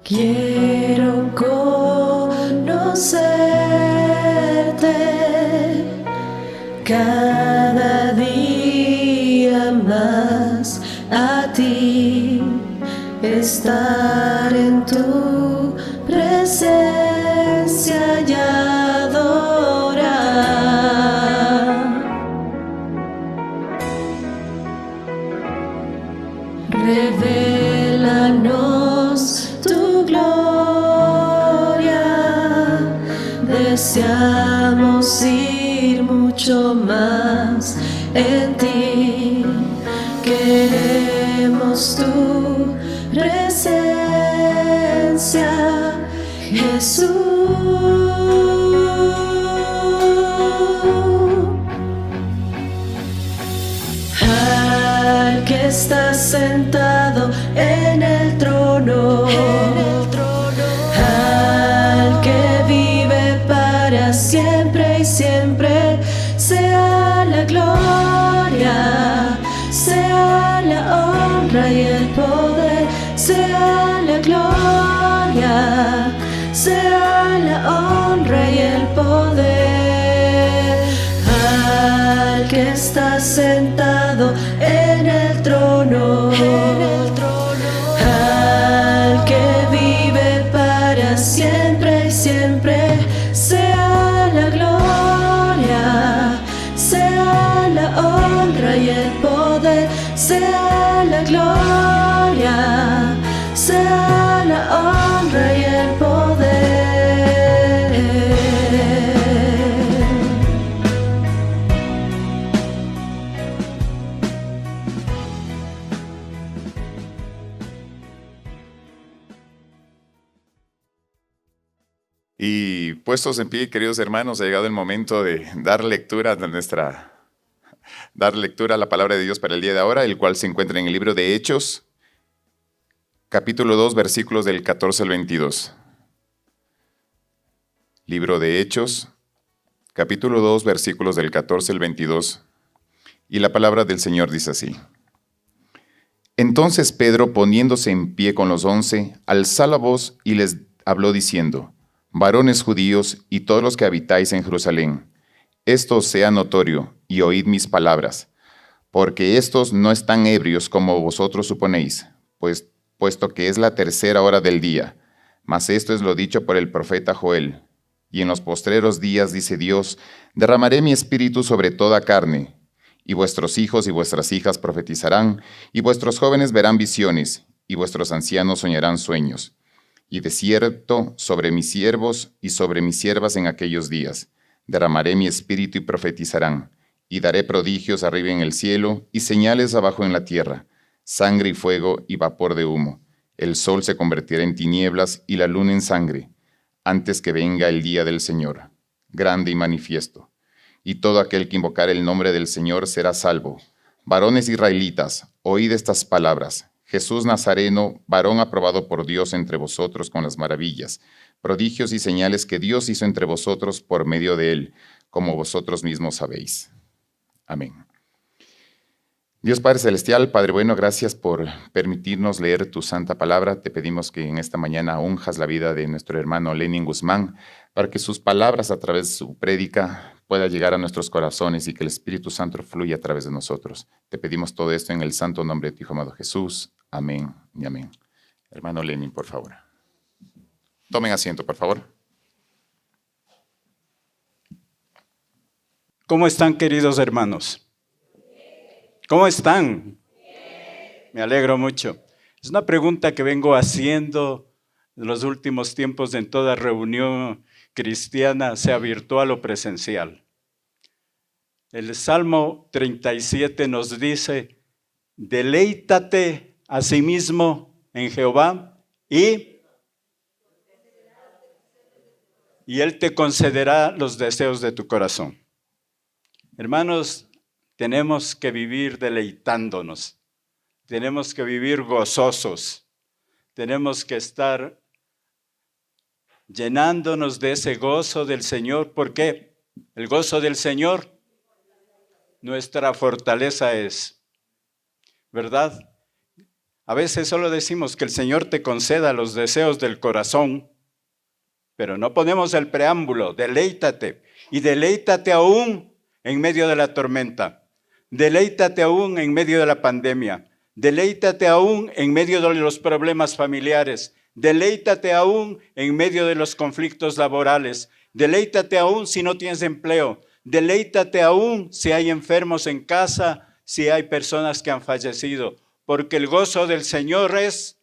Quiero conocerte cada día más, a ti, estar en tu presencia y adorar. Revélanos tu gloria, deseamos ir mucho más en ti, queremos tu presencia, Jesús. Al que está sentado en el trono, al que vive para siempre y siempre, sea la gloria, sea la honra y el poder, sea la gloria, sea la honra y el poder. Al que está sentado en el trono, al que vive para siempre y siempre, sea la gloria, sea la honra y el poder, sea la gloria, sea la honra y el poder. Y puestos en pie, queridos hermanos, ha llegado el momento de dar lectura a la palabra de Dios para el día de ahora, el cual se encuentra en el libro de Hechos, capítulo 2, versículos del 14 al 22. Libro de Hechos, capítulo 2, versículos del 14 al 22. Y la palabra del Señor dice así: Entonces Pedro, poniéndose en pie con los 11, alzó la voz y les habló diciendo: Varones judíos y todos los que habitáis en Jerusalén, esto os sea notorio, y oíd mis palabras, porque estos no están ebrios como vosotros suponéis, puesto que es la tercera hora del día. Mas esto es lo dicho por el profeta Joel. Y en los postreros días, dice Dios, derramaré mi espíritu sobre toda carne, y vuestros hijos y vuestras hijas profetizarán, y vuestros jóvenes verán visiones, y vuestros ancianos soñarán sueños. Y de cierto, sobre mis siervos y sobre mis siervas en aquellos días, derramaré mi espíritu y profetizarán, y daré prodigios arriba en el cielo y señales abajo en la tierra, sangre y fuego y vapor de humo. El sol se convertirá en tinieblas y la luna en sangre, antes que venga el día del Señor, grande y manifiesto. Y todo aquel que invocar el nombre del Señor será salvo. Varones israelitas, oíd estas palabras. Jesús Nazareno, varón aprobado por Dios entre vosotros con las maravillas, prodigios y señales que Dios hizo entre vosotros por medio de él, como vosotros mismos sabéis. Amén. Dios Padre Celestial, Padre bueno, gracias por permitirnos leer tu santa palabra. Te pedimos que en esta mañana unjas la vida de nuestro hermano Lenin Guzmán, para que sus palabras a través de su prédica puedan llegar a nuestros corazones y que el Espíritu Santo fluya a través de nosotros. Te pedimos todo esto en el santo nombre de tu Hijo amado Jesús. Amén y amén. Hermano Lenin, por favor. Tomen asiento, por favor. ¿Cómo están, queridos hermanos? ¿Cómo están? Me alegro mucho. Es una pregunta que vengo haciendo en los últimos tiempos en toda reunión cristiana, sea virtual o presencial. El Salmo 37 nos dice, deleítate a sí mismo en Jehová y Él te concederá los deseos de tu corazón. Hermanos, tenemos que vivir deleitándonos, tenemos que vivir gozosos, tenemos que estar llenándonos de ese gozo del Señor. ¿Por qué? El gozo del Señor, nuestra fortaleza es, ¿verdad? A veces solo decimos que el Señor te conceda los deseos del corazón, pero no ponemos el preámbulo, deleítate, y deleítate aún en medio de la tormenta, deleítate aún en medio de la pandemia, deleítate aún en medio de los problemas familiares, deleítate aún en medio de los conflictos laborales, deleítate aún si no tienes empleo, deleítate aún si hay enfermos en casa, si hay personas que han fallecido, porque el gozo del Señor es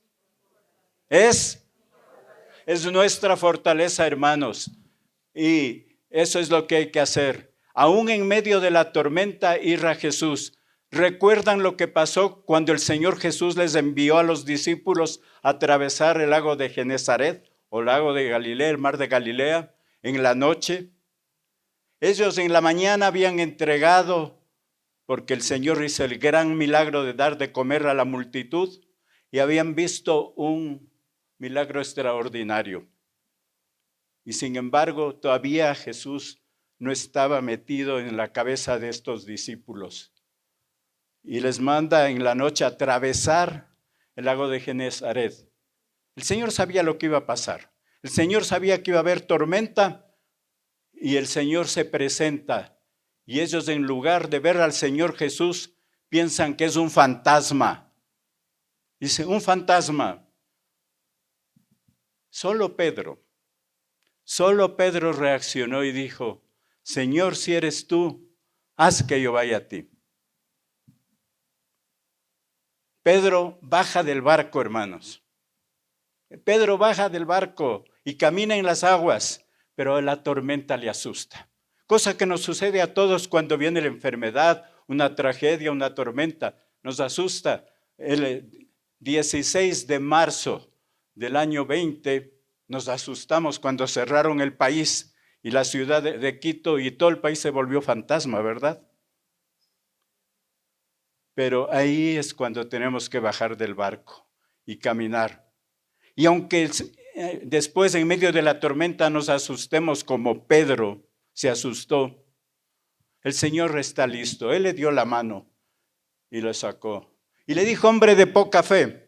nuestra fortaleza, hermanos, y eso es lo que hay que hacer. Aún en medio de la tormenta irá Jesús. ¿Recuerdan lo que pasó cuando el Señor Jesús les envió a los discípulos a atravesar el lago de Genesaret o lago de Galilea, el mar de Galilea, en la noche? Ellos en la mañana habían entregado, porque el Señor hizo el gran milagro de dar de comer a la multitud, y habían visto un milagro extraordinario. Y sin embargo, todavía Jesús no estaba metido en la cabeza de estos discípulos. Y les manda en la noche a atravesar el lago de Genesaret. El Señor sabía lo que iba a pasar. El Señor sabía que iba a haber tormenta y el Señor se presenta. Y ellos, en lugar de ver al Señor Jesús, piensan que es un fantasma. Dice, un fantasma. Solo Pedro reaccionó y dijo, Señor, si eres tú, haz que yo vaya a ti. Pedro baja del barco, hermanos. Pedro baja del barco y camina en las aguas, pero la tormenta le asusta. Cosa que nos sucede a todos cuando viene la enfermedad, una tragedia, una tormenta. Nos asusta. El 16 de marzo del año 20, nos asustamos cuando cerraron el país y la ciudad de Quito y todo el país se volvió fantasma, ¿verdad? Pero ahí es cuando tenemos que bajar del barco y caminar. Y aunque después en medio de la tormenta nos asustemos como Pedro se asustó, el Señor está listo. Él le dio la mano y lo sacó. Y le dijo, hombre de poca fe.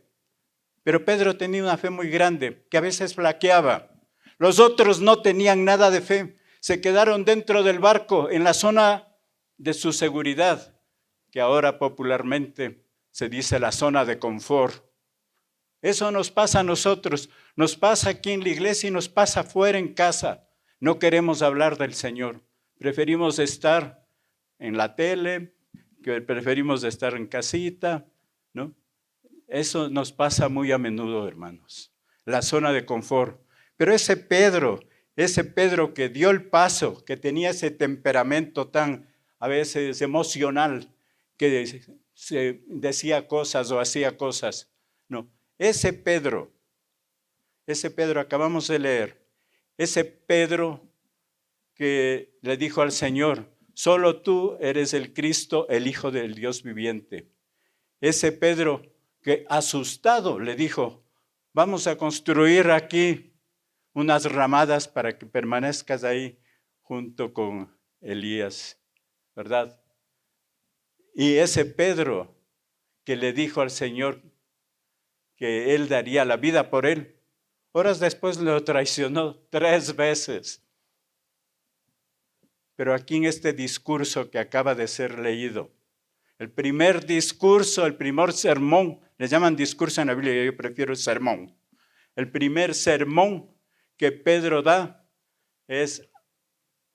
Pero Pedro tenía una fe muy grande, que a veces flaqueaba. Los otros no tenían nada de fe. Se quedaron dentro del barco, en la zona de su seguridad, que ahora popularmente se dice la zona de confort. Eso nos pasa a nosotros, nos pasa aquí en la iglesia y nos pasa fuera en casa. No queremos hablar del Señor. Preferimos estar en la tele, preferimos estar en casita, ¿no? Eso nos pasa muy a menudo, hermanos, la zona de confort. Pero ese Pedro que dio el paso, que tenía ese temperamento tan a veces emocional, que se decía cosas o hacía cosas. No, ese Pedro acabamos de leer, ese Pedro que le dijo al Señor, solo tú eres el Cristo, el Hijo del Dios viviente. Ese Pedro que asustado le dijo, vamos a construir aquí unas ramadas para que permanezcas ahí junto con Elías, ¿verdad? Y ese Pedro que le dijo al Señor que él daría la vida por él, horas después lo traicionó 3 veces. Pero aquí en este discurso que acaba de ser leído, el primer discurso, el primer sermón, le llaman discurso en la Biblia, yo prefiero sermón. El primer sermón que Pedro da es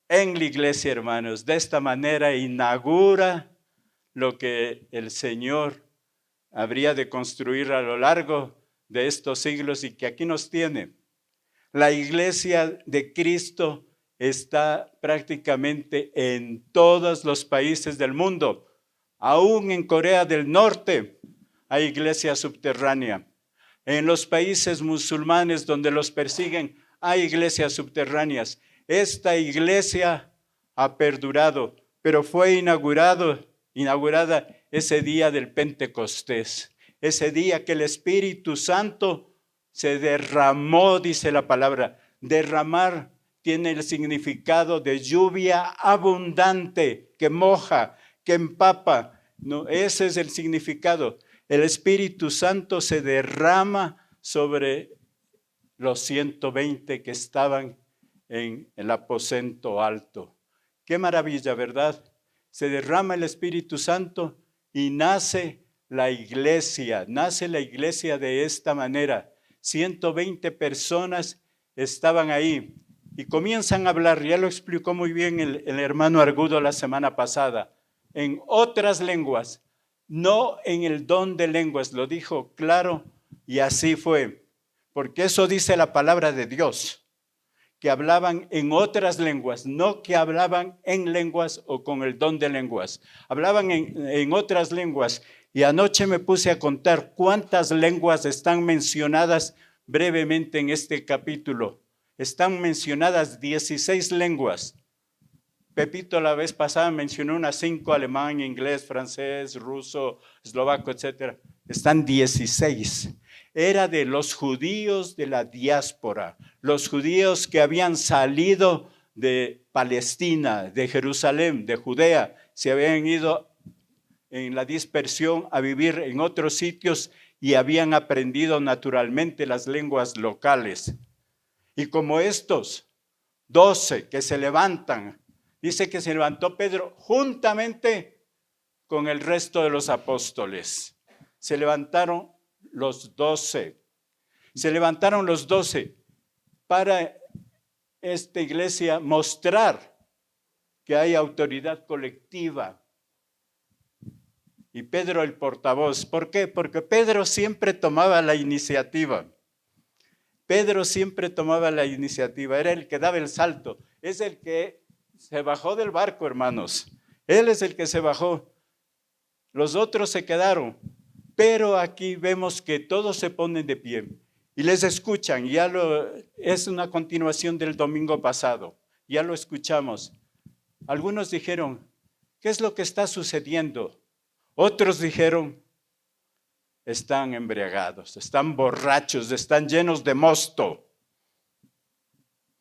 en la iglesia, hermanos. De esta manera inaugura lo que el Señor habría de construir a lo largo de estos siglos y que aquí nos tiene. La iglesia de Cristo está prácticamente en todos los países del mundo. Aún en Corea del Norte hay iglesia subterránea. En los países musulmanes donde los persiguen hay iglesias subterráneas. Esta iglesia ha perdurado, pero fue inaugurada ese día del Pentecostés. Ese día que el Espíritu Santo se derramó, dice la palabra. Derramar tiene el significado de lluvia abundante, que moja, que empapa. No, ese es el significado. El Espíritu Santo se derrama sobre los 120 que estaban en el aposento alto. Qué maravilla, ¿verdad? Se derrama el Espíritu Santo y nace la iglesia de esta manera. 120 personas estaban ahí y comienzan a hablar, ya lo explicó muy bien el hermano Argudo la semana pasada, en otras lenguas, no en el don de lenguas, lo dijo claro y así fue, porque eso dice la palabra de Dios, que hablaban en otras lenguas, no que hablaban en lenguas o con el don de lenguas, hablaban en otras lenguas. Y anoche me puse a contar cuántas lenguas están mencionadas brevemente en este capítulo. Están mencionadas 16 lenguas. Pepito la vez pasada mencionó unas 5, alemán, inglés, francés, ruso, eslovaco, etc. Están 16. Era de los judíos de la diáspora, los judíos que habían salido de Palestina, de Jerusalén, de Judea, se habían ido en la dispersión a vivir en otros sitios y habían aprendido naturalmente las lenguas locales. Y como estos 12 que se levantan, dice que se levantó Pedro juntamente con el resto de los apóstoles. Se levantaron los 12. Se levantaron los 12 para esta iglesia mostrar que hay autoridad colectiva. Y Pedro el portavoz. ¿Por qué? Porque Pedro siempre tomaba la iniciativa. Pedro siempre tomaba la iniciativa. Era el que daba el salto. Es el que se bajó del barco, hermanos. Él es el que se bajó. Los otros se quedaron. Pero aquí vemos que todos se ponen de pie y les escuchan. Es una continuación del domingo pasado. Ya lo escuchamos. Algunos dijeron, ¿qué es lo que está sucediendo? Otros dijeron, están embriagados, están borrachos, están llenos de mosto.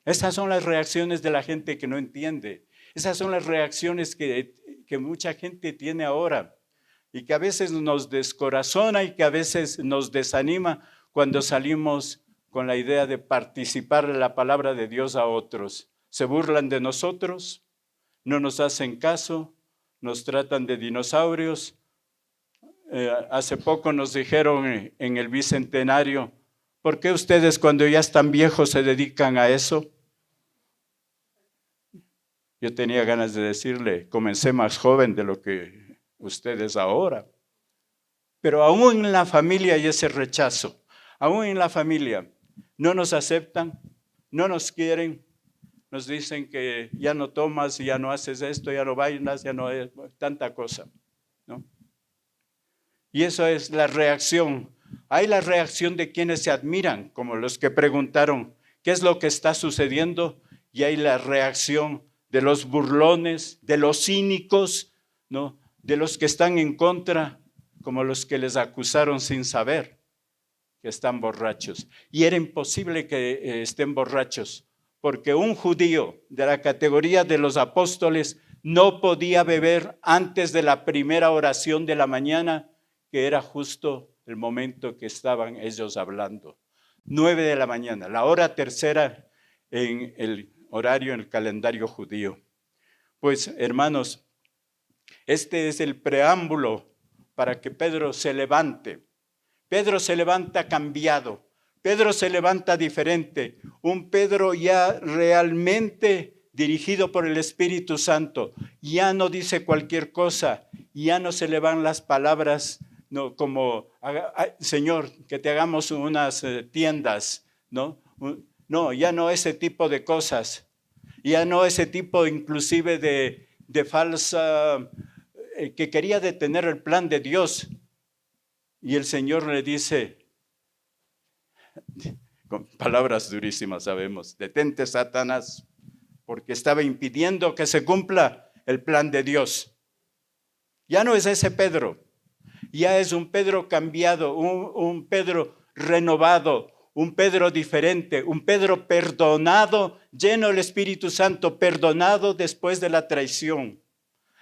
Esas son las reacciones de la gente que no entiende. Esas son las reacciones que mucha gente tiene ahora y que a veces nos descorazona y que a veces nos desanima cuando salimos con la idea de participar en la palabra de Dios a otros. Se burlan de nosotros, no nos hacen caso, nos tratan de dinosaurios. Hace poco nos dijeron en el bicentenario, ¿por qué ustedes cuando ya están viejos se dedican a eso? Yo tenía ganas de decirle, comencé más joven de lo que ustedes ahora. Pero aún en la familia hay ese rechazo, aún en la familia no nos aceptan, no nos quieren, nos dicen que ya no tomas, ya no haces esto, ya no bailas, ya no es tanta cosa, ¿no? Y eso es la reacción. Hay la reacción de quienes se admiran, como los que preguntaron, ¿qué es lo que está sucediendo? Y hay la reacción de los burlones, de los cínicos, ¿no? De los que están en contra, como los que les acusaron sin saber que están borrachos. Y era imposible que estén borrachos, porque un judío de la categoría de los apóstoles no podía beber antes de la primera oración de la mañana, que era justo el momento que estaban ellos hablando. 9 de la mañana, la hora tercera en el horario, en el calendario judío. Pues, hermanos, este es el preámbulo para que Pedro se levante. Pedro se levanta cambiado. Pedro se levanta diferente. Un Pedro ya realmente dirigido por el Espíritu Santo. Ya no dice cualquier cosa. Ya no se le van las palabras, no, como, Señor, que te hagamos unas tiendas, ¿no? No, ya no ese tipo de cosas. Ya no ese tipo inclusive de falsa, que quería detener el plan de Dios. Y el Señor le dice, con palabras durísimas sabemos, detente Satanás, porque estaba impidiendo que se cumpla el plan de Dios. Ya no es ese Pedro, ya es un Pedro cambiado, un Pedro renovado, un Pedro diferente, un Pedro perdonado, lleno del Espíritu Santo, perdonado después de la traición,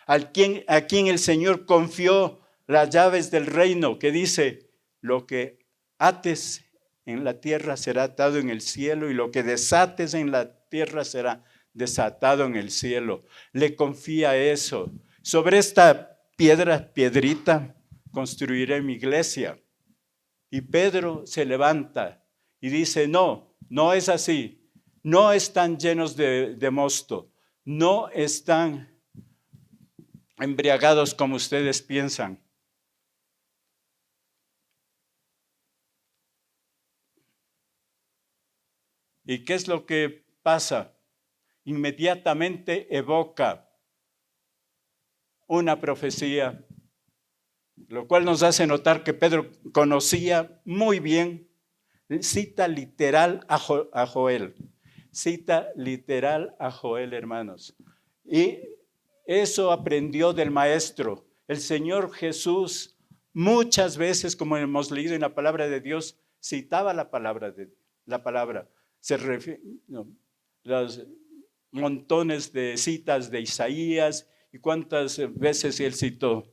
a quien el Señor confió las llaves del reino, que dice, lo que ates en la tierra será atado en el cielo y lo que desates en la tierra será desatado en el cielo. Le confía eso. Sobre esta piedrita, construiré mi iglesia. Y Pedro se levanta y dice, no, no es así. No están llenos de mosto. No están embriagados como ustedes piensan. ¿Y qué es lo que pasa? Inmediatamente evoca una profecía, lo cual nos hace notar que Pedro conocía muy bien, cita literal a Joel, cita literal a Joel, hermanos. Y eso aprendió del maestro. El Señor Jesús muchas veces, como hemos leído en la palabra de Dios, citaba la palabra. Se refiere, los montones de citas de Isaías y cuántas veces él citó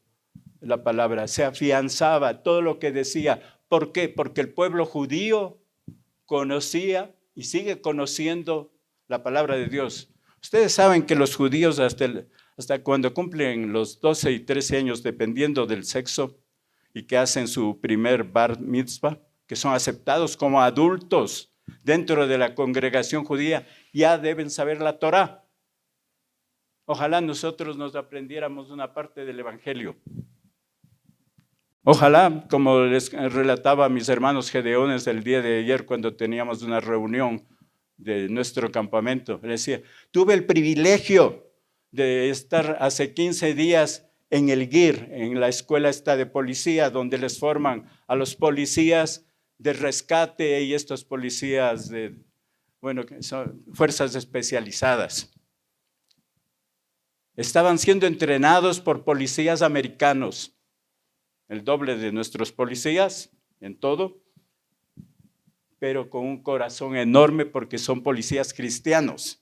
la palabra, se afianzaba todo lo que decía. ¿Por qué? Porque el pueblo judío conocía y sigue conociendo la palabra de Dios. Ustedes saben que los judíos hasta cuando cumplen los 12 y 13 años, dependiendo del sexo, y que hacen su primer bar mitzvah, que son aceptados como adultos dentro de la congregación judía, ya deben saber la Torá. Ojalá nosotros nos aprendiéramos una parte del Evangelio. Ojalá, como les relataba a mis hermanos gedeones el día de ayer cuando teníamos una reunión de nuestro campamento, les decía, tuve el privilegio de estar hace 15 días en el GIR, en la escuela esta de policía, donde les forman a los policías de rescate y estos policías que son fuerzas especializadas. Estaban siendo entrenados por policías americanos, el doble de nuestros policías en todo, pero con un corazón enorme porque son policías cristianos.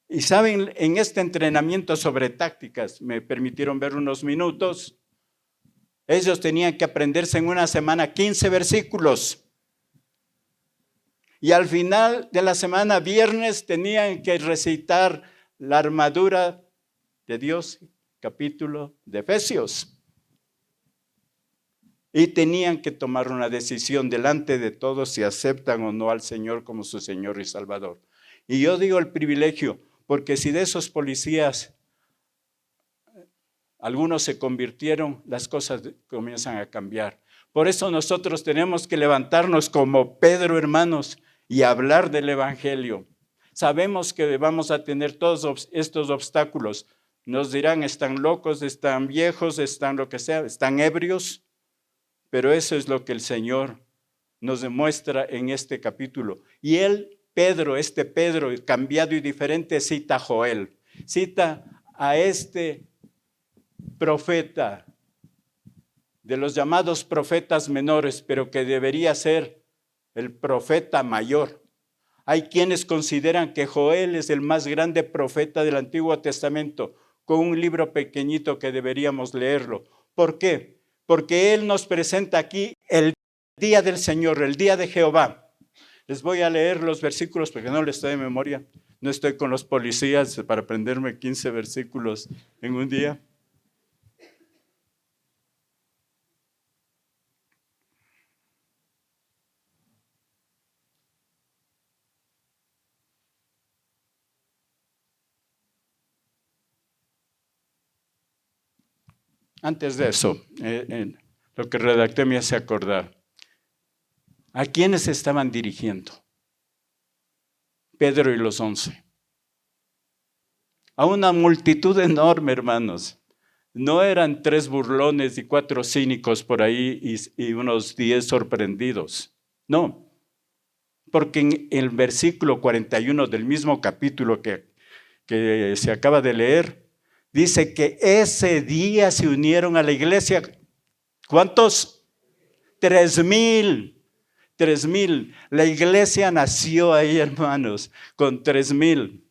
Y saben, en este entrenamiento sobre tácticas, me permitieron ver unos minutos, ellos tenían que aprenderse en una semana 15 versículos. Y al final de la semana, viernes, tenían que recitar la armadura de Dios, capítulo de Efesios. Y tenían que tomar una decisión delante de todos si aceptan o no al Señor como su Señor y Salvador. Y yo digo el privilegio, porque si de esos policías algunos se convirtieron, las cosas comienzan a cambiar. Por eso nosotros tenemos que levantarnos como Pedro, hermanos, y hablar del Evangelio. Sabemos que vamos a tener todos estos obstáculos. Nos dirán, están locos, están viejos, están lo que sea, están ebrios. Pero eso es lo que el Señor nos demuestra en este capítulo. Y Pedro, cambiado y diferente, cita a Joel. Cita a este profeta, de los llamados profetas menores, pero que debería ser el profeta mayor. Hay quienes consideran que Joel es el más grande profeta del Antiguo Testamento, con un libro pequeñito que deberíamos leerlo. ¿Por qué? Porque él nos presenta aquí el día del Señor, el día de Jehová. Les voy a leer los versículos porque no les estoy de memoria. No estoy con los policías para aprenderme 15 versículos en un día. Antes de eso, lo que redacté me hace acordar. ¿A quiénes se estaban dirigiendo? Pedro y los 11. A una multitud enorme, hermanos. No eran 3 burlones y 4 cínicos por ahí y unos 10 sorprendidos. No, porque en el versículo 41 del mismo capítulo que se acaba de leer, dice que ese día se unieron a la iglesia. ¿Cuántos? 3,000. 3,000. La iglesia nació ahí, hermanos, con 3,000.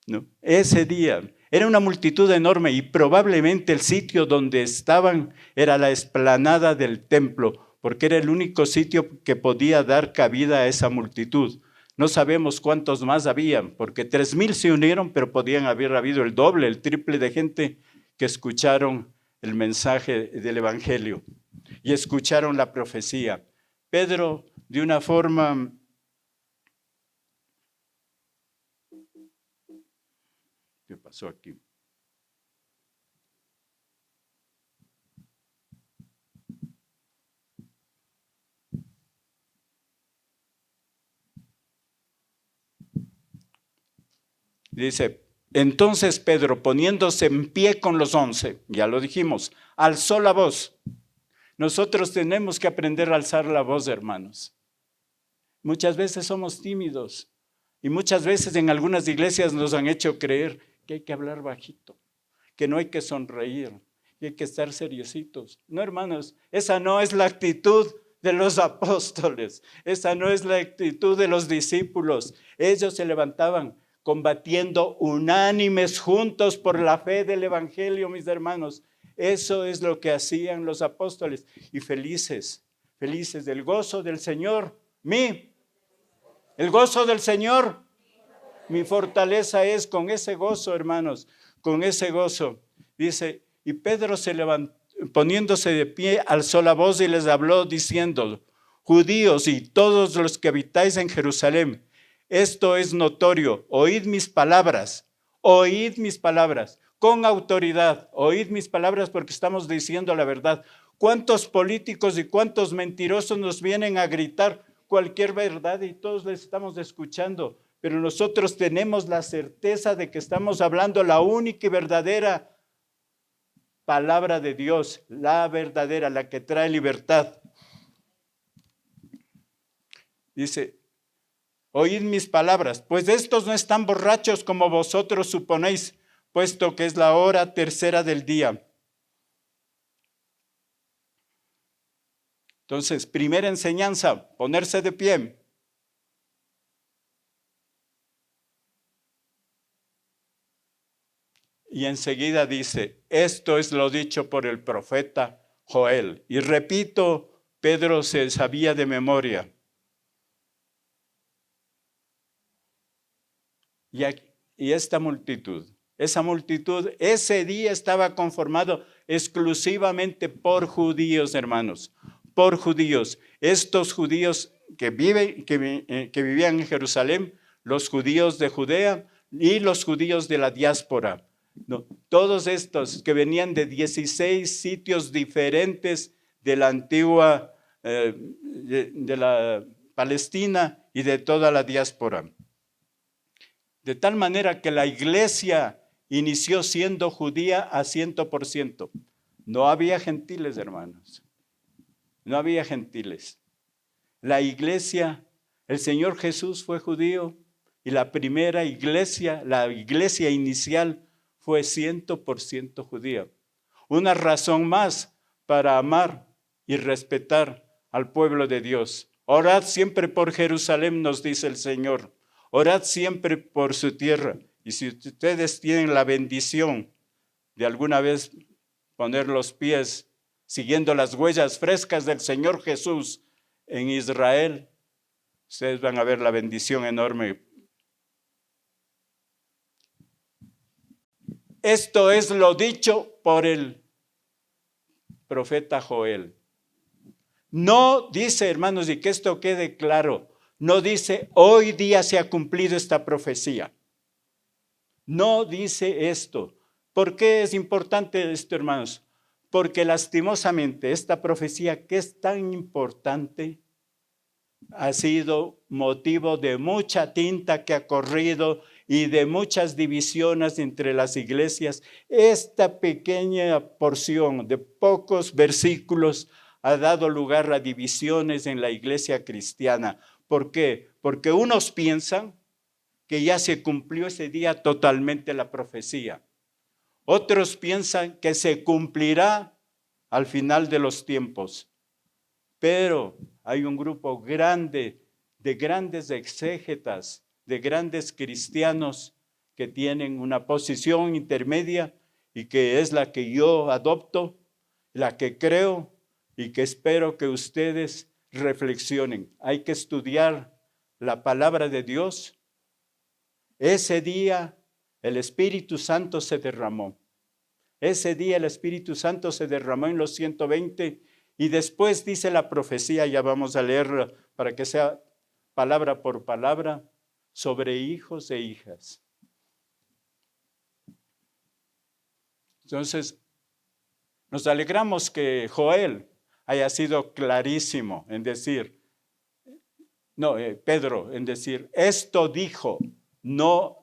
¿No? Ese día era una multitud enorme y probablemente el sitio donde estaban era la explanada del templo, porque era el único sitio que podía dar cabida a esa multitud. No sabemos cuántos más habían, porque 3,000 se unieron, pero podían haber habido el doble, el triple de gente que escucharon el mensaje del evangelio y escucharon la profecía. Pedro, de una forma ¿qué pasó aquí? Dice, entonces Pedro, poniéndose en pie con los 11, ya lo dijimos, alzó la voz. Nosotros tenemos que aprender a alzar la voz, hermanos. Muchas veces somos tímidos y muchas veces en algunas iglesias nos han hecho creer que hay que hablar bajito, que no hay que sonreír, que hay que estar seriositos. No, hermanos, esa no es la actitud de los apóstoles, esa no es la actitud de los discípulos. Ellos se levantaban combatiendo unánimes juntos por la fe del evangelio, mis hermanos. Eso es lo que hacían los apóstoles y felices del gozo del Señor. El gozo del Señor, mi fortaleza es. Con ese gozo, hermanos, con ese gozo. Dice, y Pedro se levantó, poniéndose de pie, alzó la voz y les habló diciendo, judíos y todos los que habitáis en Jerusalén, esto es notorio, oíd mis palabras, con autoridad, oíd mis palabras porque estamos diciendo la verdad. ¿Cuántos políticos y cuántos mentirosos nos vienen a gritar cualquier verdad y todos les estamos escuchando? Pero nosotros tenemos la certeza de que estamos hablando la única y verdadera palabra de Dios, la verdadera, la que trae libertad. Dice, oíd mis palabras, pues estos no están borrachos como vosotros suponéis, puesto que es la hora tercera del día. Entonces, primera enseñanza, ponerse de pie. Y enseguida dice, esto es lo dicho por el profeta Joel. Y repito, Pedro se sabía de memoria. Y esta multitud, esa multitud, ese día estaba conformado exclusivamente por judíos, hermanos, por judíos. Estos judíos que vivían en Jerusalén, los judíos de Judea y los judíos de la diáspora. No, todos estos que venían de 16 sitios diferentes de la antigua, de la Palestina y de toda la diáspora. De tal manera que la iglesia inició siendo judía a 100%. No había gentiles, hermanos. No había gentiles. La iglesia, el Señor Jesús fue judío y la primera iglesia, la iglesia inicial fue 100% judía. Una razón más para amar y respetar al pueblo de Dios. Orad siempre por Jerusalén, nos dice el Señor. Orad siempre por su tierra. Y si ustedes tienen la bendición de alguna vez poner los pies siguiendo las huellas frescas del Señor Jesús en Israel, ustedes van a ver la bendición enorme. Esto es lo dicho por el profeta Joel. No dice, hermanos, y que esto quede claro, no dice, hoy día se ha cumplido esta profecía. No dice esto. ¿Por qué es importante esto, hermanos? Porque lastimosamente esta profecía que es tan importante, ha sido motivo de mucha tinta que ha corrido y de muchas divisiones entre las iglesias. Esta pequeña porción de pocos versículos ha dado lugar a divisiones en la iglesia cristiana. ¿Por qué? Porque unos piensan que ya se cumplió ese día totalmente la profecía. Otros piensan que se cumplirá al final de los tiempos. Pero hay un grupo grande de grandes exégetas, de grandes cristianos que tienen una posición intermedia y que es la que yo adopto, la que creo y que espero que ustedes reflexionen. Hay que estudiar la palabra de Dios. Ese día el Espíritu Santo se derramó. Ese día el Espíritu Santo se derramó en los 120 y después dice la profecía, ya vamos a leerla para que sea palabra por palabra, sobre hijos e hijas. Entonces, nos alegramos que Joel haya sido clarísimo en decir, Pedro en decir, esto dijo, no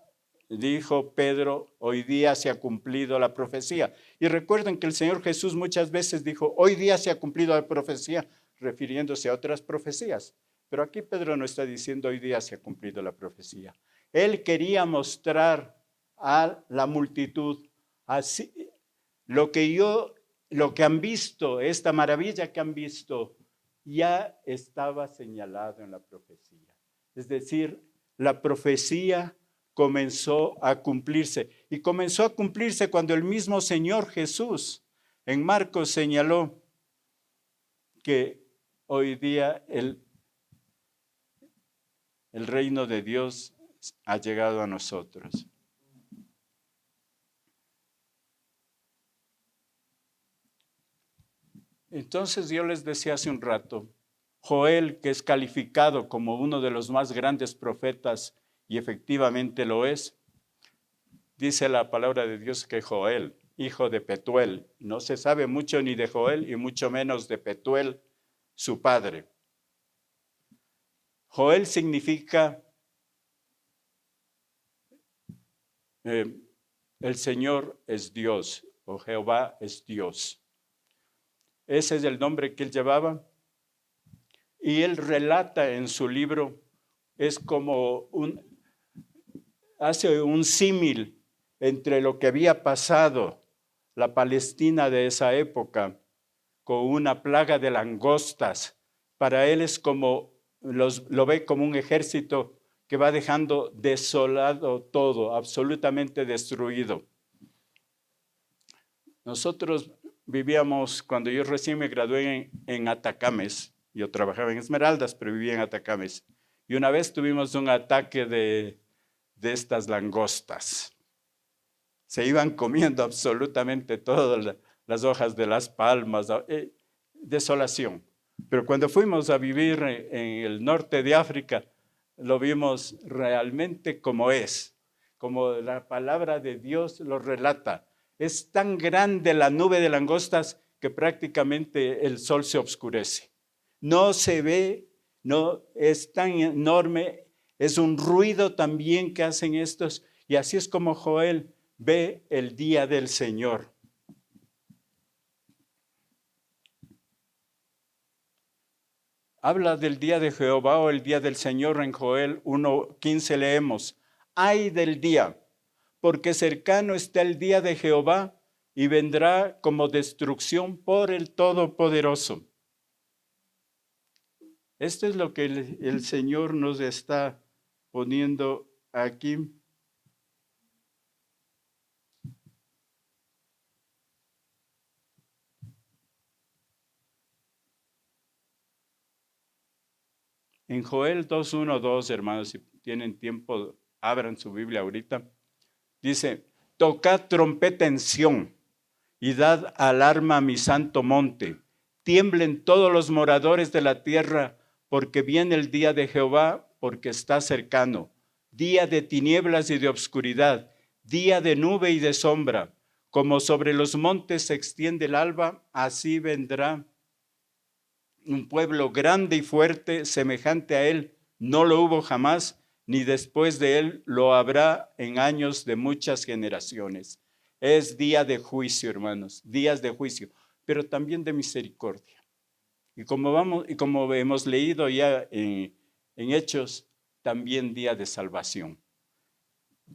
dijo Pedro, hoy día se ha cumplido la profecía. Y recuerden que el Señor Jesús muchas veces dijo, hoy día se ha cumplido la profecía, refiriéndose a otras profecías. Pero aquí Pedro no está diciendo, hoy día se ha cumplido la profecía. Él quería mostrar a la multitud, así, lo que han visto, esta maravilla que han visto, ya estaba señalado en la profecía. Es decir, la profecía comenzó a cumplirse. Y comenzó a cumplirse cuando el mismo Señor Jesús en Marcos señaló que hoy día el reino de Dios ha llegado a nosotros. Entonces yo les decía hace un rato, Joel, que es calificado como uno de los más grandes profetas, y efectivamente lo es, dice la palabra de Dios que Joel, hijo de Petuel, no se sabe mucho ni de Joel y mucho menos de Petuel, su padre. Joel significa el Señor es Dios o Jehová es Dios. Ese es el nombre que él llevaba. Y él relata en su libro, es como hace un símil entre lo que había pasado la Palestina de esa época con una plaga de langostas. Para él es como, lo ve como un ejército que va dejando desolado todo, absolutamente destruido. Nosotros vivíamos, cuando yo recién me gradué en Atacames, yo trabajaba en Esmeraldas, pero vivía en Atacames, y una vez tuvimos un ataque de estas langostas. Se iban comiendo absolutamente todas las hojas de las palmas, desolación. Pero cuando fuimos a vivir en el norte de África, lo vimos realmente como es, como la palabra de Dios lo relata. Es tan grande la nube de langostas que prácticamente el sol se oscurece. No se ve, no es tan enorme, es un ruido también que hacen estos. Y así es como Joel ve el día del Señor. Habla del día de Jehová o el día del Señor en Joel 1:15 leemos. Ay del día, porque cercano está el día de Jehová y vendrá como destrucción por el Todopoderoso. Esto es lo que el Señor nos está poniendo aquí. En Joel 2:1-2, hermanos, si tienen tiempo, abran su Biblia ahorita. Dice, tocad trompeta en Sión y dad alarma a mi santo monte. Tiemblen todos los moradores de la tierra, porque viene el día de Jehová, porque está cercano. Día de tinieblas y de obscuridad, día de nube y de sombra. Como sobre los montes se extiende el alba, así vendrá un pueblo grande y fuerte, semejante a él, no lo hubo jamás, ni después de él lo habrá en años de muchas generaciones. Es día de juicio, hermanos, días de juicio, pero también de misericordia. Y como hemos leído ya en Hechos, también día de salvación.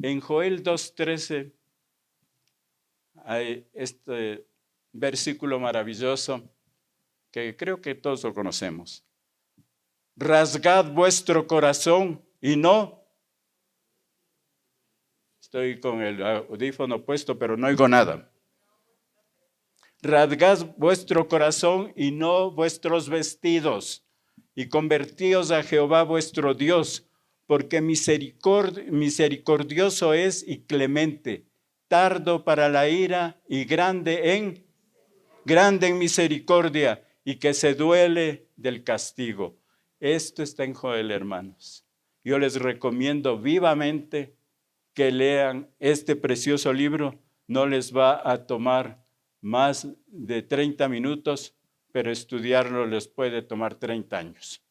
En Joel 2:13 hay este versículo maravilloso que creo que todos lo conocemos. Rasgad vuestro corazón y no. Estoy con el audífono puesto, pero no oigo nada. Rasgad vuestro corazón y no vuestros vestidos, y convertíos a Jehová vuestro Dios, porque misericordioso es y clemente, tardo para la ira y grande en misericordia, y que se duele del castigo. Esto está en Joel, hermanos. Yo les recomiendo vivamente que lean este precioso libro. No les va a tomar más de 30 minutos, pero estudiarlo les puede tomar 30 años.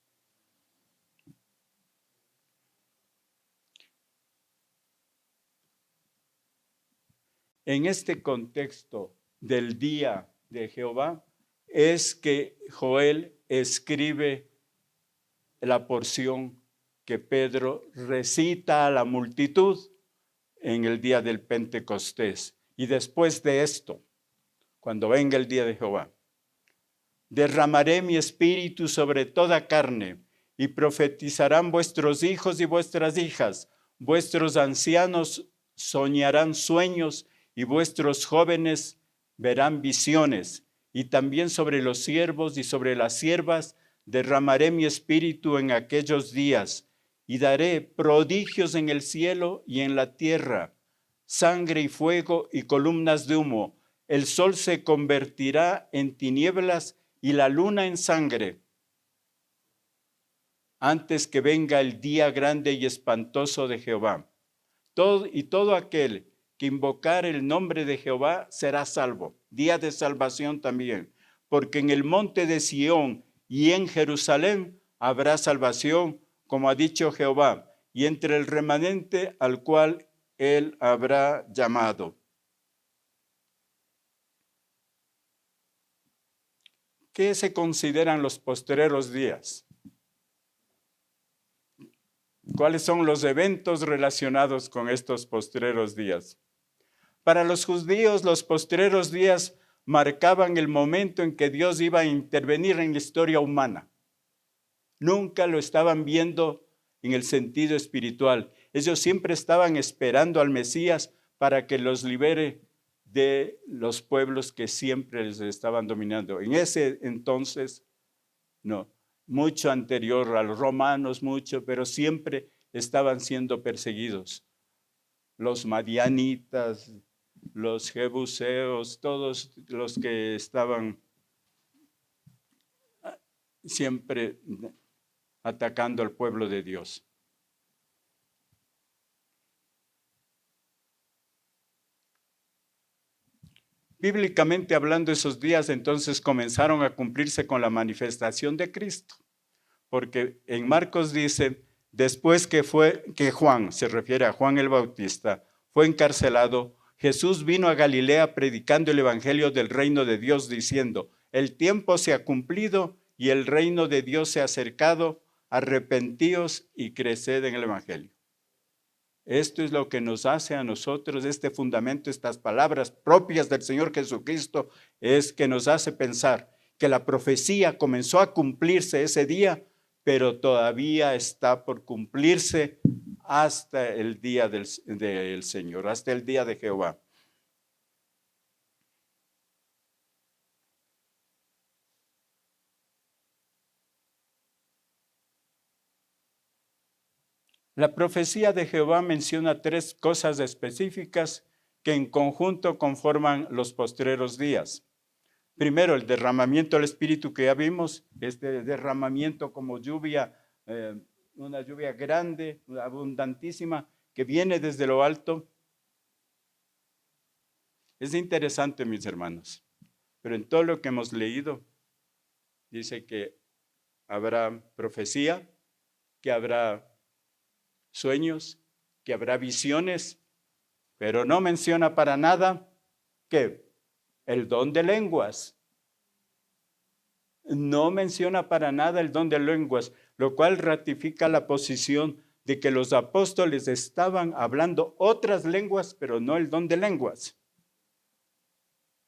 En este contexto del día de Jehová es que Joel escribe la porción que Pedro recita a la multitud en el día del Pentecostés. Y después de esto, cuando venga el día de Jehová, derramaré mi espíritu sobre toda carne, y profetizarán vuestros hijos y vuestras hijas, vuestros ancianos soñarán sueños, y vuestros jóvenes verán visiones, y también sobre los siervos y sobre las siervas derramaré mi espíritu en aquellos días, y daré prodigios en el cielo y en la tierra, sangre y fuego y columnas de humo. El sol se convertirá en tinieblas y la luna en sangre, antes que venga el día grande y espantoso de Jehová. Todo aquel que invocar el nombre de Jehová será salvo. Día de salvación también, porque en el monte de Sión y en Jerusalén habrá salvación, como ha dicho Jehová, y entre el remanente al cual él habrá llamado. ¿Qué se consideran los postreros días? ¿Cuáles son los eventos relacionados con estos postreros días? Para los judíos, los postreros días marcaban el momento en que Dios iba a intervenir en la historia humana. Nunca lo estaban viendo en el sentido espiritual. Ellos siempre estaban esperando al Mesías para que los libere de los pueblos que siempre les estaban dominando. En ese entonces, no, mucho anterior a los romanos, mucho, pero siempre estaban siendo perseguidos. Los madianitas, los jebuseos, todos los que estaban siempre atacando al pueblo de Dios. Bíblicamente hablando, esos días entonces comenzaron a cumplirse con la manifestación de Cristo, porque en Marcos dice, después que Juan, se refiere a Juan el Bautista, fue encarcelado, Jesús vino a Galilea predicando el evangelio del reino de Dios, diciendo, el tiempo se ha cumplido y el reino de Dios se ha acercado, arrepentíos y creced en el evangelio. Esto es lo que nos hace a nosotros, este fundamento, estas palabras propias del Señor Jesucristo, es que nos hace pensar que la profecía comenzó a cumplirse ese día, pero todavía está por cumplirse hasta el día del Señor, hasta el día de Jehová. La profecía de Jehová menciona 3 cosas específicas que en conjunto conforman los postreros días. Primero, el derramamiento del Espíritu que ya vimos, este derramamiento como lluvia, una lluvia grande, abundantísima, que viene desde lo alto. Es interesante, mis hermanos, pero en todo lo que hemos leído, dice que habrá profecía, que habrá sueños, que habrá visiones, pero no menciona para nada que el don de lenguas. No menciona para nada el don de lenguas, lo cual ratifica la posición de que los apóstoles estaban hablando otras lenguas, pero no el don de lenguas.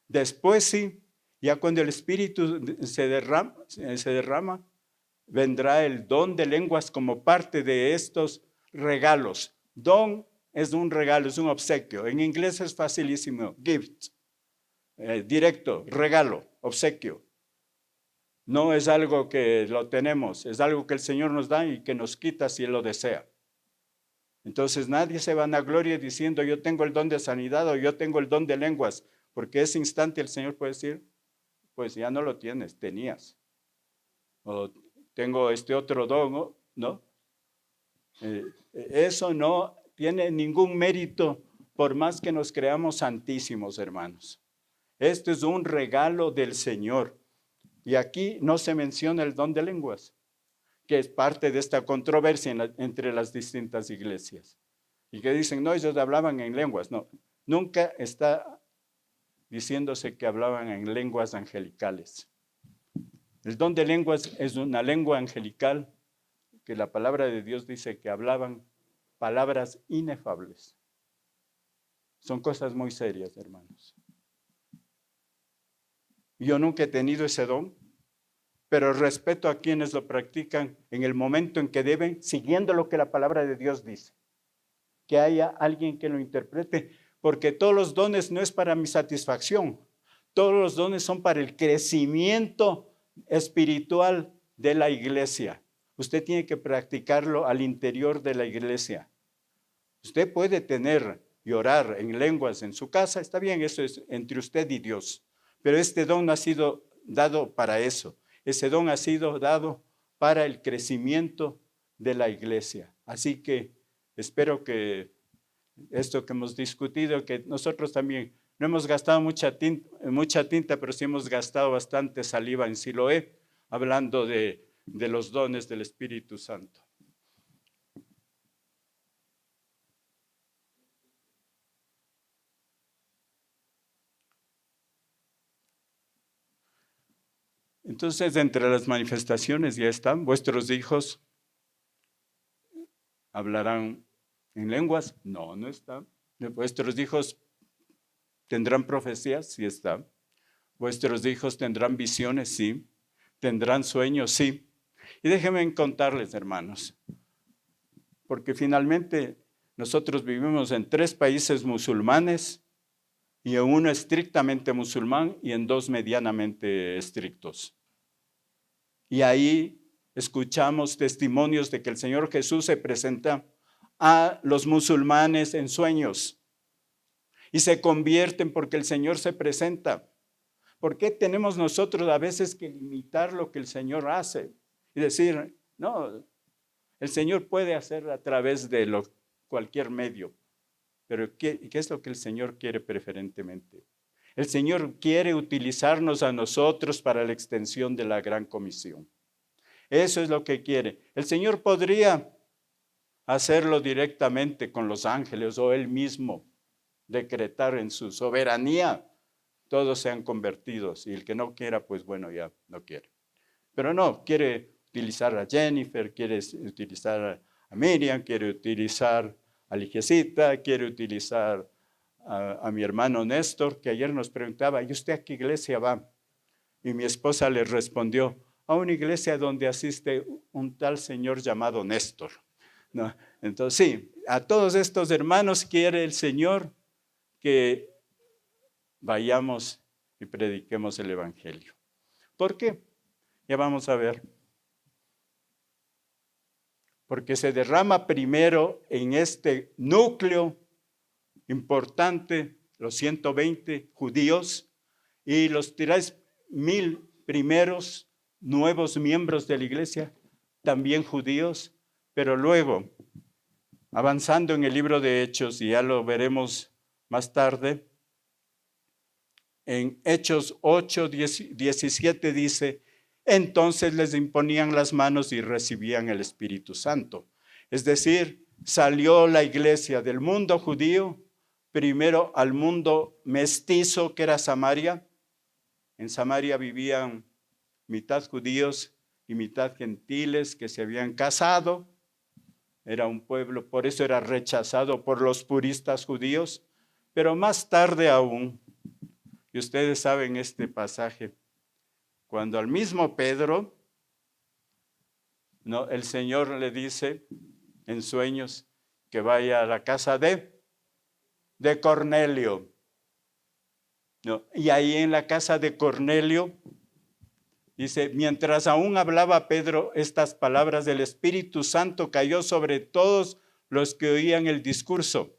Después sí, ya cuando el Espíritu se derrama, vendrá el don de lenguas como parte de estos regalos. Don es un regalo, es un obsequio. En inglés es facilísimo, gift, directo, regalo, obsequio. No es algo que lo tenemos, es algo que el Señor nos da y que nos quita si Él lo desea. Entonces nadie se vanagloria diciendo yo tengo el don de sanidad o yo tengo el don de lenguas, porque ese instante el Señor puede decir, pues ya no lo tienes, tenías. O tengo este otro don, ¿no? Eso no tiene ningún mérito por más que nos creamos santísimos, hermanos. Esto es un regalo del Señor. Y aquí no se menciona el don de lenguas, que es parte de esta controversia entre las distintas iglesias. Y que dicen, no, ellos hablaban en lenguas. No, nunca está diciéndose que hablaban en lenguas angelicales. El don de lenguas es una lengua angelical que la palabra de Dios dice que hablaban palabras inefables. Son cosas muy serias, hermanos. Yo nunca he tenido ese don, pero respeto a quienes lo practican en el momento en que deben, siguiendo lo que la palabra de Dios dice. Que haya alguien que lo interprete, porque todos los dones no es para mi satisfacción, todos los dones son para el crecimiento espiritual de la iglesia. Usted tiene que practicarlo al interior de la iglesia. Usted puede tener y orar en lenguas en su casa, está bien, eso es entre usted y Dios, pero este don no ha sido dado para eso. Ese don ha sido dado para el crecimiento de la iglesia. Así que espero que esto que hemos discutido, que nosotros también no hemos gastado mucha tinta, pero sí hemos gastado bastante saliva en Siloé, hablando de los dones del Espíritu Santo. Entonces, entre las manifestaciones ya están, vuestros hijos hablarán en lenguas, no están. Vuestros hijos tendrán profecías, sí están. Vuestros hijos tendrán visiones, sí. Tendrán sueños, sí. Y déjenme contarles, hermanos, porque finalmente nosotros vivimos en 3 países musulmanes y en uno estrictamente musulmán y en 2 medianamente estrictos. Y ahí escuchamos testimonios de que el Señor Jesús se presenta a los musulmanes en sueños y se convierten porque el Señor se presenta. ¿Por qué tenemos nosotros a veces que imitar lo que el Señor hace y decir, no, el Señor puede hacer a través de cualquier medio, pero ¿qué es lo que el Señor quiere preferentemente? El Señor quiere utilizarnos a nosotros para la extensión de la gran comisión. Eso es lo que quiere. El Señor podría hacerlo directamente con los ángeles o Él mismo decretar en su soberanía, todos sean convertidos y el que no quiera, pues bueno, ya no quiere. Pero no, quiere utilizar a Jennifer, quiere utilizar a Miriam, quiere utilizar a Ligiecita, quiere utilizar a mi hermano Néstor, que ayer nos preguntaba, ¿y usted a qué iglesia va? Y mi esposa le respondió, a una iglesia donde asiste un tal señor llamado Néstor. ¿No? Entonces sí, a todos estos hermanos quiere el Señor que vayamos y prediquemos el evangelio. ¿Por qué? Ya vamos a ver. Porque se derrama primero en este núcleo importante, los 120 judíos y los 3,000 primeros nuevos miembros de la iglesia, también judíos, pero luego, avanzando en el libro de Hechos, y ya lo veremos más tarde, en Hechos 8, 17 dice, entonces les imponían las manos y recibían el Espíritu Santo. Es decir, salió la iglesia del mundo judío, primero al mundo mestizo que era Samaria. En Samaria vivían mitad judíos y mitad gentiles que se habían casado. Era un pueblo, por eso era rechazado por los puristas judíos. Pero más tarde aún, y ustedes saben este pasaje, cuando al mismo Pedro, el Señor le dice en sueños que vaya a la casa de Cornelio. Y ahí en la casa de Cornelio, dice, mientras aún hablaba Pedro estas palabras, el Espíritu Santo cayó sobre todos los que oían el discurso.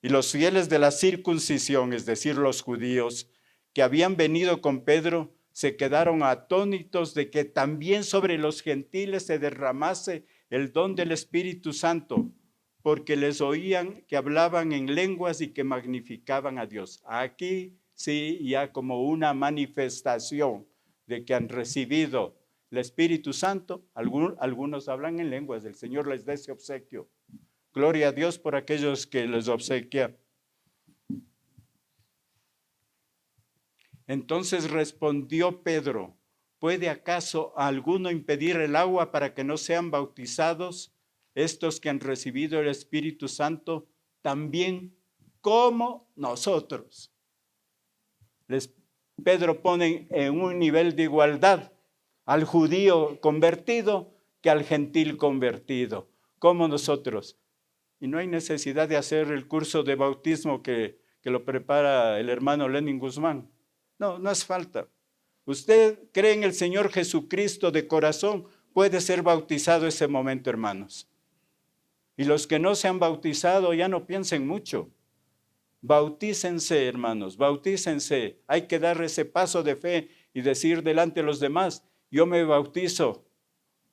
Y los fieles de la circuncisión, es decir, los judíos, que habían venido con Pedro, se quedaron atónitos de que también sobre los gentiles se derramase el don del Espíritu Santo, porque les oían que hablaban en lenguas y que magnificaban a Dios. Aquí sí, ya como una manifestación de que han recibido el Espíritu Santo. Algunos hablan en lenguas, el Señor les da ese obsequio. Gloria a Dios por aquellos que les obsequia. Entonces respondió Pedro, ¿puede acaso alguno impedir el agua para que no sean bautizados estos que han recibido el Espíritu Santo también como nosotros? Pedro pone en un nivel de igualdad al judío convertido que al gentil convertido, como nosotros. Y no hay necesidad de hacer el curso de bautismo que lo prepara el hermano Lenin Guzmán. No hace falta. Usted cree en el Señor Jesucristo de corazón, puede ser bautizado ese momento, hermanos. Y los que no se han bautizado ya no piensen mucho. Bautícense, hermanos, bautícense. Hay que dar ese paso de fe y decir delante de los demás, yo me bautizo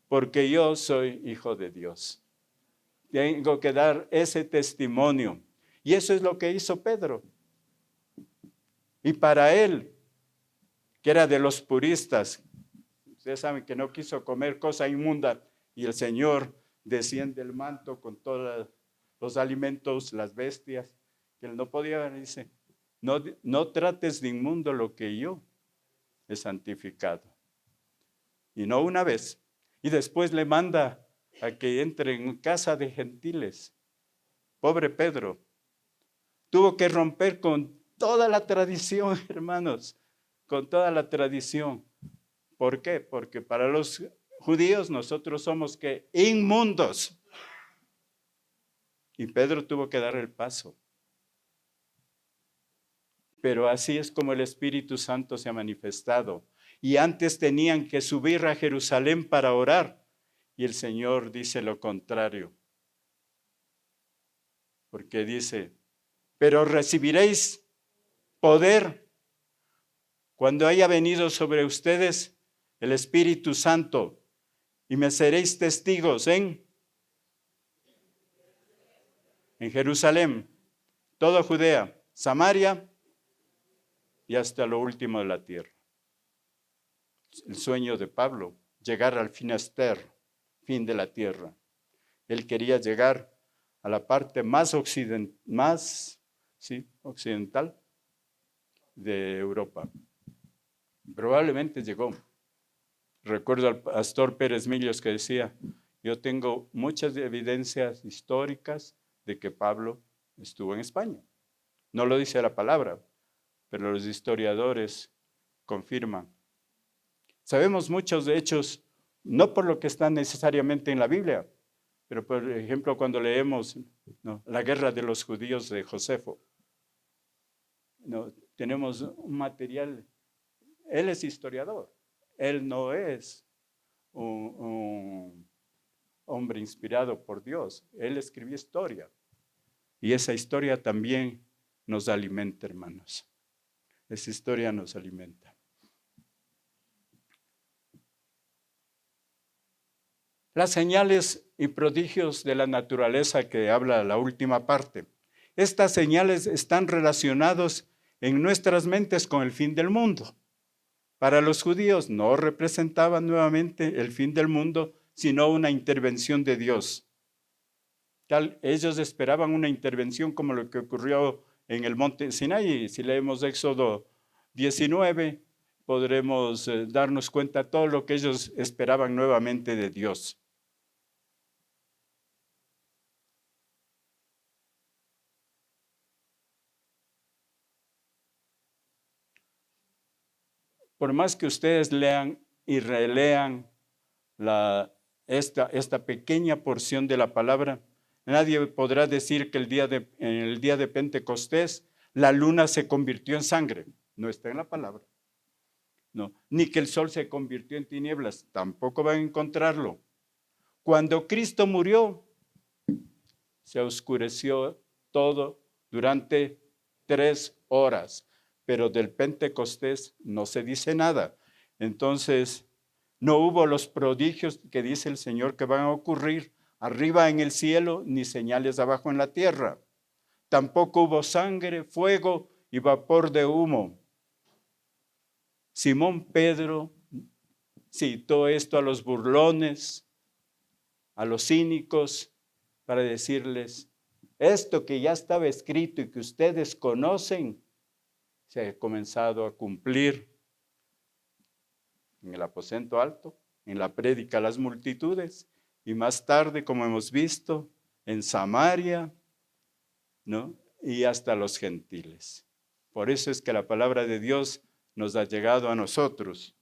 porque yo soy hijo de Dios. Tengo que dar ese testimonio. Y eso es lo que hizo Pedro. Y para él, que era de los puristas, ustedes saben que no quiso comer cosa inmunda, y el Señor desciende el manto con todos los alimentos, las bestias, que él no podía, dice, no trates de inmundo lo que yo he santificado. Y no una vez. Y después le manda a que entre en casa de gentiles. Pobre Pedro. Tuvo que romper con toda la tradición, hermanos, con toda la tradición. ¿Por qué? Porque para los judíos nosotros somos ¿qué? Inmundos. Y Pedro tuvo que dar el paso. Pero así es como el Espíritu Santo se ha manifestado. Y antes tenían que subir a Jerusalén para orar. Y el Señor dice lo contrario. Porque dice, pero recibiréis poder cuando haya venido sobre ustedes el Espíritu Santo, y me seréis testigos en Jerusalén, toda Judea, Samaria y hasta lo último de la tierra. El sueño de Pablo, llegar al finisterre, fin de la tierra. Él quería llegar a la parte más occidental de Europa. Probablemente llegó. Recuerdo al pastor Pérez Millos que decía, yo tengo muchas evidencias históricas de que Pablo estuvo en España. No lo dice la palabra, pero los historiadores confirman. Sabemos muchos de hechos, no por lo que están necesariamente en la Biblia, pero por ejemplo cuando leemos la guerra de los judíos de Josefo, tenemos un material. Él es historiador, él no es un hombre inspirado por Dios, él escribió historia. Y esa historia también nos alimenta, hermanos. Esa historia nos alimenta. Las señales y prodigios de la naturaleza que habla la última parte. Estas señales están relacionadas en nuestras mentes con el fin del mundo, Para los judíos no representaba nuevamente el fin del mundo, sino una intervención de Dios. Ellos esperaban una intervención como lo que ocurrió en el monte Sinaí. Si leemos Éxodo 19, podremos darnos cuenta de todo lo que ellos esperaban nuevamente de Dios. Por más que ustedes lean y relean esta pequeña porción de la palabra, nadie podrá decir que en el día de Pentecostés la luna se convirtió en sangre. No está en la palabra. No. Ni que el sol se convirtió en tinieblas. Tampoco van a encontrarlo. Cuando Cristo murió, se oscureció todo durante 3 horas. Pero del Pentecostés no se dice nada. Entonces, no hubo los prodigios que dice el Señor que van a ocurrir arriba en el cielo, ni señales abajo en la tierra. Tampoco hubo sangre, fuego y vapor de humo. Simón Pedro citó esto a los burlones, a los cínicos, para decirles, esto que ya estaba escrito y que ustedes conocen, se ha comenzado a cumplir en el aposento alto, en la prédica a las multitudes, y más tarde, como hemos visto, en Samaria, ¿no? Y hasta los gentiles. Por eso es que la palabra de Dios nos ha llegado a nosotros.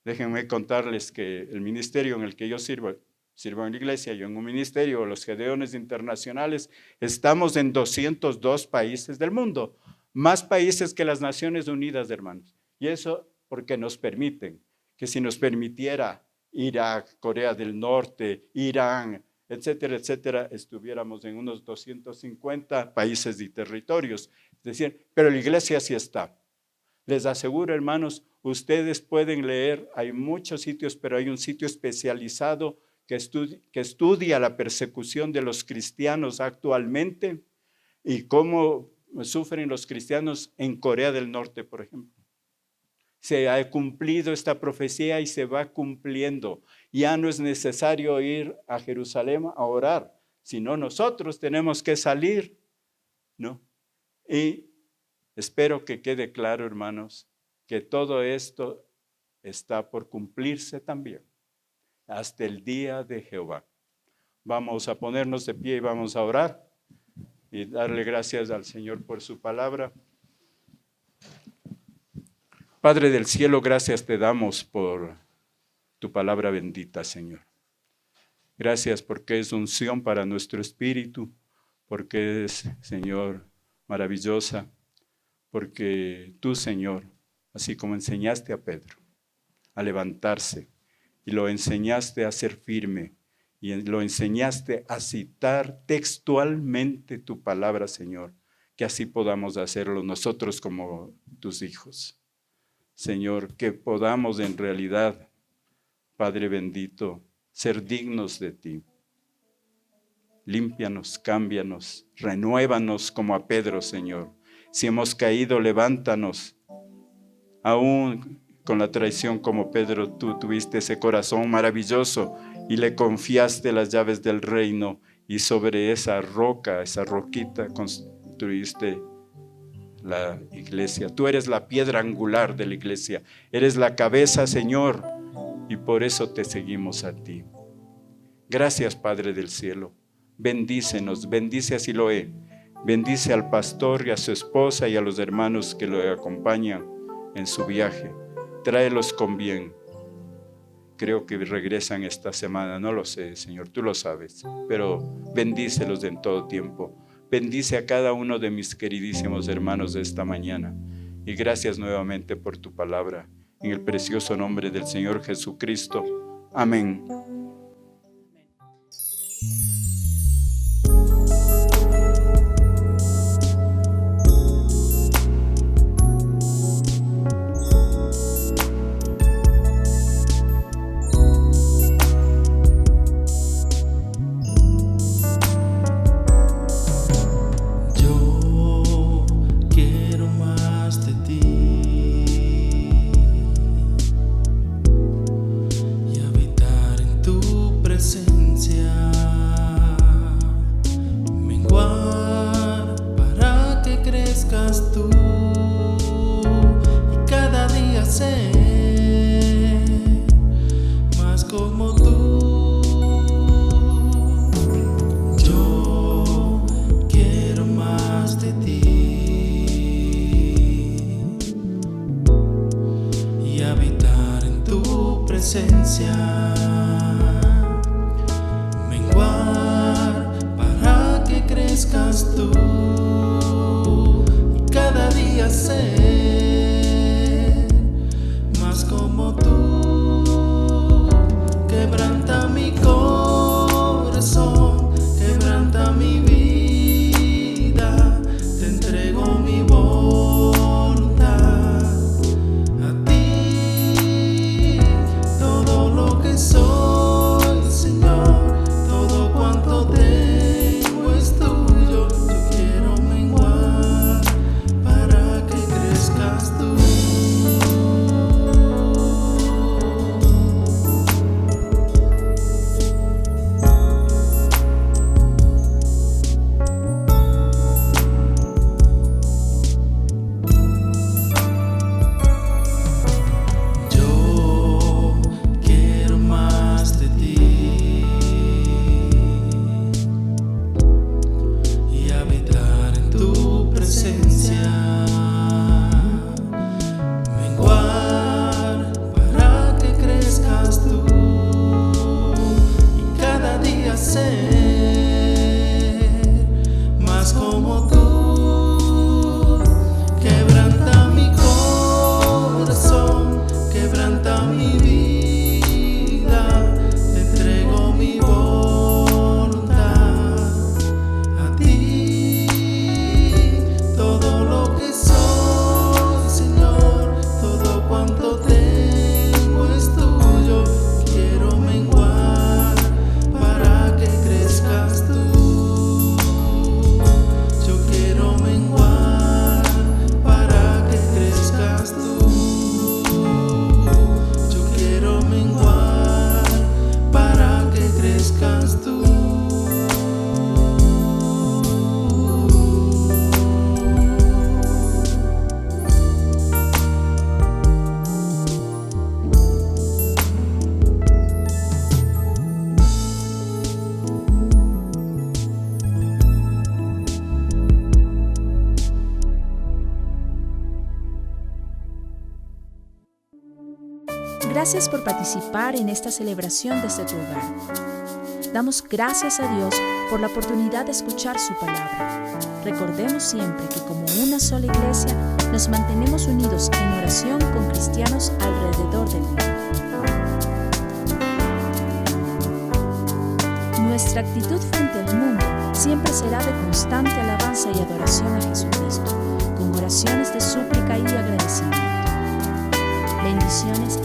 Déjenme contarles que el ministerio en el que yo sirvo en la iglesia, yo en un ministerio, los Gedeones Internacionales, estamos en 202 países del mundo, más países que las Naciones Unidas, hermanos. Y eso porque nos permiten, que si nos permitiera Irak, Corea del Norte, Irán, etcétera, etcétera, estuviéramos en unos 250 países y territorios. Es decir, pero la iglesia sí está. Les aseguro, hermanos, ustedes pueden leer, hay muchos sitios, pero hay un sitio especializado que estudia la persecución de los cristianos actualmente y cómo sufren los cristianos en Corea del Norte, por ejemplo. Se ha cumplido esta profecía y se va cumpliendo. Ya no es necesario ir a Jerusalén a orar, sino nosotros tenemos que salir, ¿no? Y espero que quede claro, hermanos, que todo esto está por cumplirse también, hasta el día de Jehová. Vamos a ponernos de pie y vamos a orar y darle gracias al Señor por su palabra. Padre del cielo, gracias te damos por tu palabra bendita, Señor. Gracias porque es unción para nuestro espíritu, porque es, Señor, maravillosa, porque tú, Señor, así como enseñaste a Pedro a levantarse y lo enseñaste a ser firme y lo enseñaste a citar textualmente tu palabra, Señor, que así podamos hacerlo nosotros como tus hijos. Señor, que podamos en realidad, Padre bendito, ser dignos de ti. Límpianos, cámbianos, renuévanos como a Pedro, Señor. Si hemos caído, levántanos. Aún con la traición como Pedro, tú tuviste ese corazón maravilloso y le confiaste las llaves del reino y sobre esa roca, esa roquita, construiste la iglesia. Tú eres la piedra angular de la iglesia. Eres la cabeza, Señor, y por eso te seguimos a ti. Gracias, Padre del cielo. Bendícenos, bendice a Siloé. Bendice al pastor y a su esposa y a los hermanos que lo acompañan en su viaje. Tráelos con bien. Creo que regresan esta semana, no lo sé, Señor, tú lo sabes, pero bendícelos en todo tiempo. Bendice a cada uno de mis queridísimos hermanos de esta mañana. Y gracias nuevamente por tu palabra. En el precioso nombre del Señor Jesucristo. Amén. Yo quiero más de ti. presencia, menguar para que crezcas tú y cada día ser más como tú. Quebranta mi corazón, quebranta mi vida, te entrego mi voluntad. A ti todo lo que soy, Señor, todo cuanto tengo es tuyo. Yo quiero menguar para que crezcas tú. Menguar para que crezcas tú y cada día ser más como tú. Quebranta mi corazón, quebranta mi vida, te entrego mi voluntad. A ti todo lo que soy, Señor, todo cuanto tengo es tuyo. Quiero menguar para que crezcas tú. Yo quiero menguar para que crezcas tú. Yo quiero menguar para que crezcas tú. Gracias por participar en esta celebración desde tu hogar. Damos gracias a Dios por la oportunidad de escuchar su palabra. Recordemos siempre que como una sola iglesia nos mantenemos unidos en oración con cristianos alrededor del mundo. Nuestra actitud frente al mundo siempre será de constante alabanza y adoración a Jesucristo, con oraciones de súplica y agradecimiento. Bendiciones.